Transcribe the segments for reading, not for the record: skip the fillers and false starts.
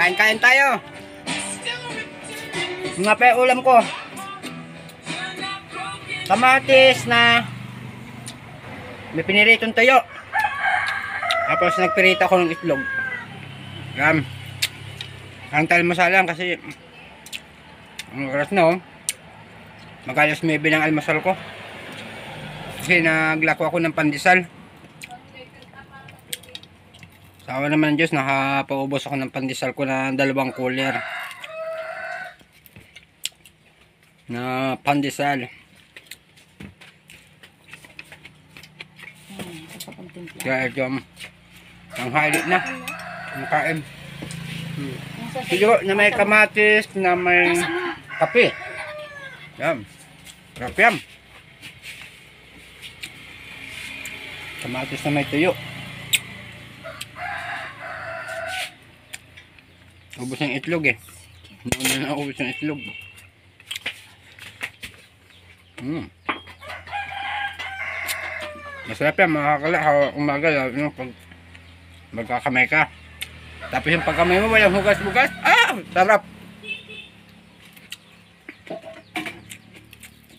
Kain-kain tayo. Mga pa ulam ko. Kamatis na may piniritong tayo. Tapos nagpirita ko ng itlog. Yan. Ang talmasal lang kasi ang oras na oh. Mag-alas 9 ng almasal ko. Kasi naglako ako ng pandesal. Sa awa naman ng Diyos, nakapaubos ako ng pandesal ko na 2 cooler. Na pandesal. Kaya ito ang halit na. Ang kain. Siguro na may kamatis, na may kape. Yan. Sarap yan. Kamatis na may tuyo. Ubus ng itlog eh. Muna na ubus ng itlog. Masarap yan, makakala umaga yung pag magkakamay ka. Tapos yung pagkamay mo walang hugas-hugas. Ah! Sarap!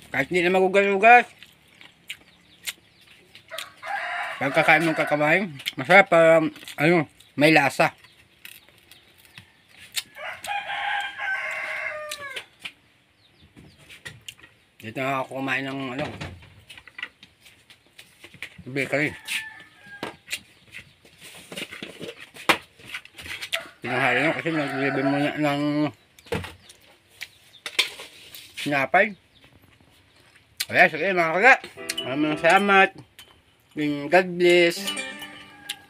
Kahit hindi na magugas-hugas. Pagkakain mong kakamay, masarap ano, may lasa. Dito na ako kumain ng ano, bakery. Tinanghali nyo kasi nag-libre muna ng sinapay. Kaya sige mga kaga, maraming salamat. God bless.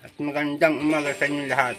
At magandang umaga sa inyo lahat.